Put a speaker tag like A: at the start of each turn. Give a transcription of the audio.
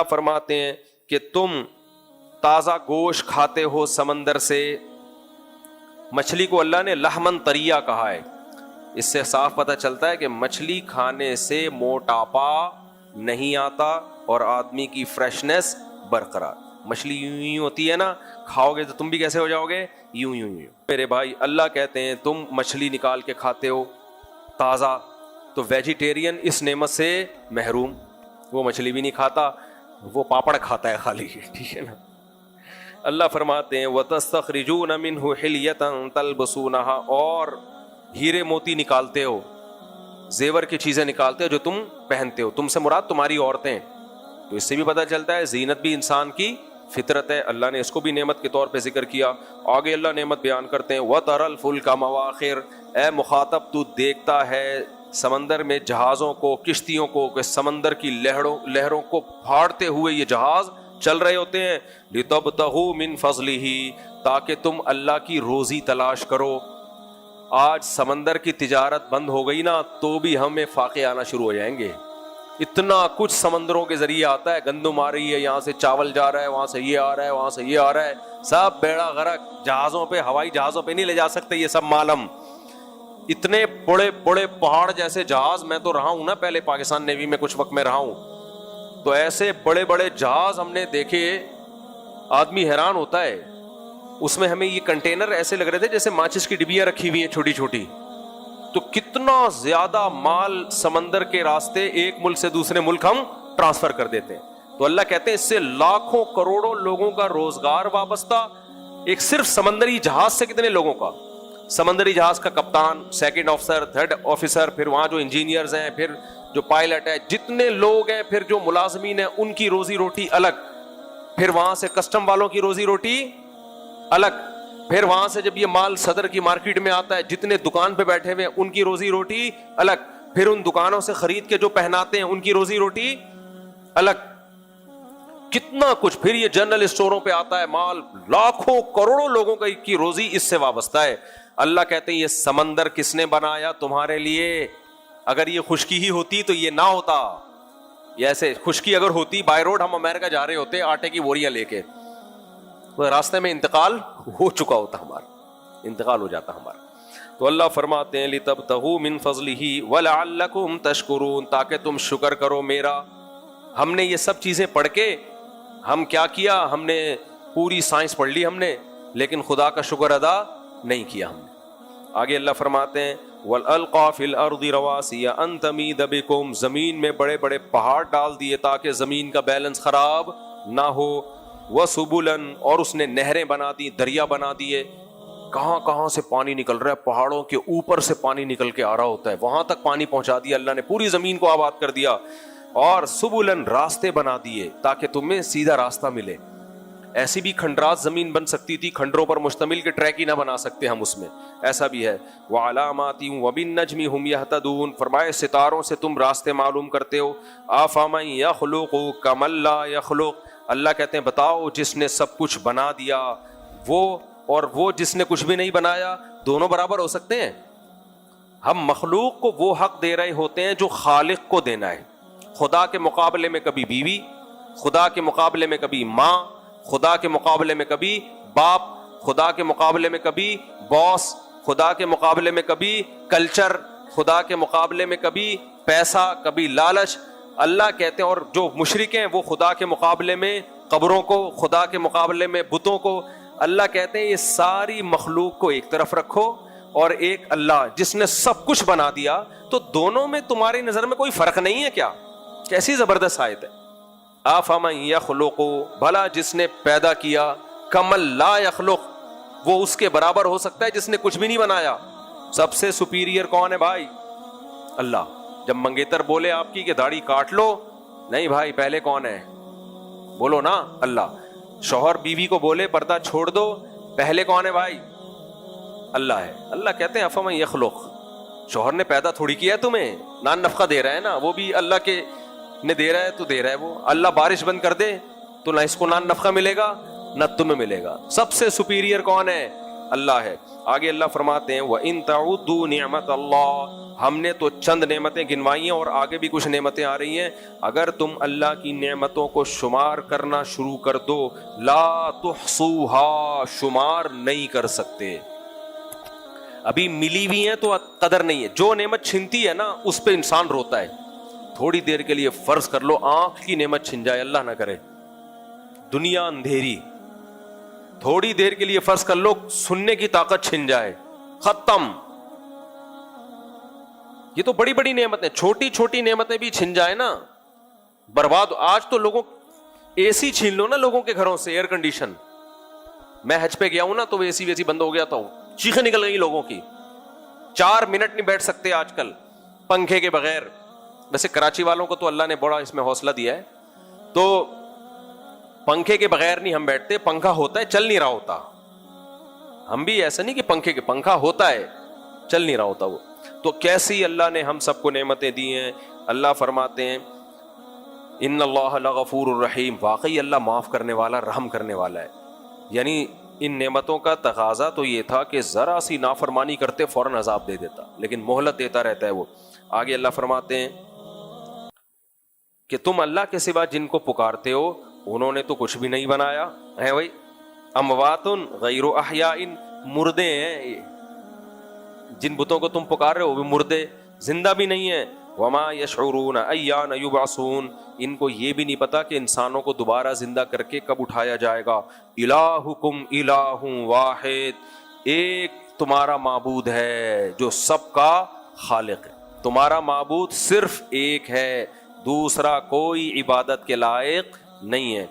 A: فرماتے ہیں کہ تم تازہ گوشت کھاتے ہو سمندر سے. مچھلی کو اللہ نے لحمن طریہ کہا ہے. اس سے صاف پتہ چلتا ہے کہ مچھلی کھانے سے موٹاپا نہیں آتا اور آدمی کی فریشنس برقرار. مچھلی یوں ہی ہوتی ہے نا, کھاؤ گے تو تم بھی کیسے ہو جاؤ گے, یوں یوں یوں. میرے بھائی اللہ کہتے ہیں تم مچھلی نکال کے کھاتے ہو تازہ, تو ویجیٹیرین اس نعمت سے محروم. وہ مچھلی بھی نہیں کھاتا, وہ پاپڑ کھاتا ہے خالی, ٹھیک ہے نا. اللہ فرماتے ہیں وَتَسْتَخْرِجُونَ مِنْهُ حِلْيَةً تَلْبَسُونَهَا, اور ہیرے موتی نکالتے ہو, زیور کی چیزیں نکالتے ہو جو تم پہنتے ہو. تم سے مراد تمہاری عورتیں. تو اس سے بھی پتہ چلتا ہے زینت بھی انسان کی فطرت ہے. اللہ نے اس کو بھی نعمت کے طور پہ ذکر کیا. آگے اللہ نعمت بیان کرتے ہیں وَتَرَى الْفُلْكَ مَوَاخِرَ, اے مخاطب تو دیکھتا ہے سمندر میں جہازوں کو, کشتیوں کو, کہ سمندر کی لہروں کو پھاڑتے ہوئے یہ جہاز چل رہے ہوتے ہیں. لِتَبْتَغُوا مِنْ فَضْلِهِ, تاکہ تم اللہ کی روزی تلاش کرو. آج سمندر کی تجارت بند ہو گئی نا تو بھی ہمیں فاقے آنا شروع ہو جائیں گے. اتنا کچھ سمندروں کے ذریعے آتا ہے, گندم آ رہی ہے, یہاں سے چاول جا رہا ہے, وہاں سے یہ آ رہا ہے, وہاں سے یہ آ رہا ہے, سب بیڑا غرق. جہازوں پہ, ہوائی جہازوں پہ نہیں لے جا سکتے یہ سب مالم. اتنے بڑے بڑے پہاڑ جیسے جہاز, میں تو رہا ہوں نا پہلے پاکستان نیوی میں کچھ وقت میں رہا ہوں, تو ایسے بڑے بڑے جہاز ہم نے دیکھے, آدمی حیران ہوتا ہے. اس میں ہمیں یہ کنٹینر ایسے لگ رہے تھے جیسے ماچس کی ڈبیاں رکھی ہوئی ہیں چھوٹی چھوٹی. تو کتنا زیادہ مال سمندر کے راستے ایک ملک سے دوسرے ملک ہم ٹرانسفر کر دیتے ہیں. تو اللہ کہتے ہیں اس سے لاکھوں کروڑوں لوگوں کا روزگار وابستہ. ایک صرف سمندری جہاز سے کتنے لوگوں کا, سمندری جہاز کا کپتان, سیکنڈ آفیسر, تھرڈ آفیسر, پھر وہاں جو انجینئرز ہیں, پھر جو پائلٹ ہے, جتنے لوگ ہیں, پھر جو ملازمین ہیں ان کی روزی روٹی الگ, پھر وہاں سے کسٹم والوں کی روزی روٹی الگ, پھر وہاں سے جب یہ مال صدر کی مارکیٹ میں آتا ہے جتنے دکان پہ بیٹھے ہوئے ان کی روزی روٹی الگ, پھر ان دکانوں سے خرید کے جو پہناتے ہیں ان کی روزی روٹی الگ. کتنا کچھ. پھر یہ جنرل اسٹوروں پہ آتا ہے مال, لاکھوں کروڑوں لوگوں کی روزی اس سے وابستہ ہے. اللہ کہتے ہیں یہ سمندر کس نے بنایا تمہارے لیے. اگر یہ خشکی ہی ہوتی تو یہ نہ ہوتا. یہ ایسے خشکی اگر ہوتی, بائی روڈ ہم امریکہ جا رہے ہوتے آٹے کی بوریاں لے کے, تو راستے میں انتقال ہو چکا ہوتا, ہمارا انتقال ہو جاتا ہمارا. تو اللہ فرماتے ہیں لِتَبْتَغُوا مِنْ فَضْلِهِ وَلَعَلَّكُمْ تَشْكُرُونَ, تاکہ تم شکر کرو میرا. ہم نے یہ سب چیزیں پڑھ کے ہم کیا کیا, ہم نے پوری سائنس پڑھ لی ہم نے, لیکن خدا کا شکر ادا نہیں کیا ہم نے. آگے اللہ فرماتے ہیں وَالْأَلْقَى فِي الْأَرْضِ رَوَاسِيَ أَن تَمِيدَ بِكُمْ, زمین میں بڑے بڑے پہاڑ ڈال دیے تاکہ زمین کا بیلنس خراب نہ ہو. وَسُبُلًا, اور اس نے نہریں بنا دی, دریا بنا دیے. کہاں کہاں سے پانی نکل رہا ہے, پہاڑوں کے اوپر سے پانی نکل کے آ رہا ہوتا ہے, وہاں تک پانی پہنچا دیا اللہ نے, پوری زمین کو آباد کر دیا. اور سبلن, راستے بنا دیے تاکہ تمہیں سیدھا راستہ ملے. ایسی بھی کھنڈرات زمین بن سکتی تھی, کھنڈروں پر مشتمل کے ٹریک ہی نہ بنا سکتے ہم اس میں, ایسا بھی ہے. وعلامات وبالنجم هم يهتدون, فرمائے ستاروں سے تم راستے معلوم کرتے ہو. افمن يخلق كمن لا يخلق, اللہ کہتے ہیں بتاؤ جس نے سب کچھ بنا دیا وہ اور وہ جس نے کچھ بھی نہیں بنایا, دونوں برابر ہو سکتے ہیں؟ ہم مخلوق کو وہ حق دے رہے ہوتے ہیں جو خالق کو دینا ہے. خدا کے مقابلے میں کبھی بیوی, خدا کے مقابلے میں کبھی ماں, خدا کے مقابلے میں کبھی باپ, خدا کے مقابلے میں کبھی باس, خدا کے مقابلے میں کبھی کلچر, خدا کے مقابلے میں کبھی پیسہ, کبھی لالچ. اللہ کہتے ہیں, اور جو مشرک ہیں وہ خدا کے مقابلے میں قبروں کو, خدا کے مقابلے میں بتوں کو. اللہ کہتے ہیں یہ ساری مخلوق کو ایک طرف رکھو اور ایک اللہ جس نے سب کچھ بنا دیا, تو دونوں میں تمہاری نظر میں کوئی فرق نہیں ہے کیا؟ کیسی زبردست آیت ہے. افمن یخلق, بھلا جس نے پیدا کیا, کمن لا یخلق, وہ اس کے برابر ہو سکتا ہے جس نے کچھ بھی نہیں بنایا. سب سے سپیریئر کون ہے بھائی؟ اللہ. جب منگیتر بولے آپ کی کہ داڑھی کاٹ لو, نہیں بھائی پہلے کون ہے؟ بولو نا اللہ. شوہر بیوی کو بولے پردہ چھوڑ دو, پہلے کون ہے بھائی؟ اللہ ہے. اللہ کہتے ہیں افمن یخلق, شوہر نے پیدا تھوڑی کیا ہے تمہیں, نان نفقہ دے رہا ہے نا, وہ بھی اللہ کے نے دے رہا ہے تو دے رہا ہے وہ. اللہ بارش بند کر دے تو نہ اس کو نان نفقہ ملے گا نہ تمہیں ملے گا. سب سے سپیریئر کون ہے؟ اللہ ہے. آگے اللہ فرماتے ہیں وَإِن تَعُدُّوا نِعْمَتَ اللَّهِ, ہم نے تو چند نعمتیں گنوائی ہیں اور آگے بھی کچھ نعمتیں آ رہی ہیں. اگر تم اللہ کی نعمتوں کو شمار کرنا شروع کر دو, لا تحصوها, شمار نہیں کر سکتے. ابھی ملی ہوئی ہیں تو قدر نہیں ہے. جو نعمت چھنتی ہے نا اس پہ انسان روتا ہے. تھوڑی دیر کے لیے فرض کر لو آنکھ کی نعمت چھن جائے, اللہ نہ کرے, دنیا اندھیری. تھوڑی دیر کے لیے فرض کر لو سننے کی طاقت چھن جائے, ختم. یہ تو بڑی بڑی نعمتیں, چھوٹی چھوٹی نعمتیں بھی چھن جائے نا برباد. آج تو لوگوں اے سی چھین لو نا لوگوں کے گھروں سے, ایئر کنڈیشن. میں حج پہ گیا ہوں نا تو اے سی ویسی بند ہو گیا تھا, چیخیں نکل گئی لوگوں کی. 4 منٹ نہیں بیٹھ سکتے آج کل پنکھے کے بغیر. ویسے کراچی والوں کو تو اللہ نے بڑا اس میں حوصلہ دیا ہے, تو پنکھے کے بغیر نہیں ہم بیٹھتے. پنکھا ہوتا ہے, چل نہیں رہا ہوتا. ہم بھی ایسا نہیں کہ پنکھا ہوتا ہے چل نہیں رہا ہوتا وہ. تو کیسی اللہ نے ہم سب کو نعمتیں دی ہیں. اللہ فرماتے ہیں ان اللہ لغفور الرحیم, واقعی اللہ معاف کرنے والا رحم کرنے والا ہے. یعنی ان نعمتوں کا تقاضا تو یہ تھا کہ ذرا سی نافرمانی کرتے فوراً عذاب دے دیتا, لیکن مہلت دیتا رہتا ہے وہ. آگے اللہ فرماتے ہیں کہ تم اللہ کے سوا جن کو پکارتے ہو انہوں نے تو کچھ بھی نہیں بنایا ہے. بھائی اموات غیر احیاء, مردے ہیں. جن بتوں کو تم پکار رہے ہو وہ بھی مردے, زندہ بھی نہیں ہیں. وما یشعرون ایان یبعثون, ان کو یہ بھی نہیں پتا کہ انسانوں کو دوبارہ زندہ کر کے کب اٹھایا جائے گا. الہکم الہ واحد, ایک تمہارا معبود ہے جو سب کا خالق ہے. تمہارا معبود صرف ایک ہے, دوسرا کوئی عبادت کے لائق نہیں ہے.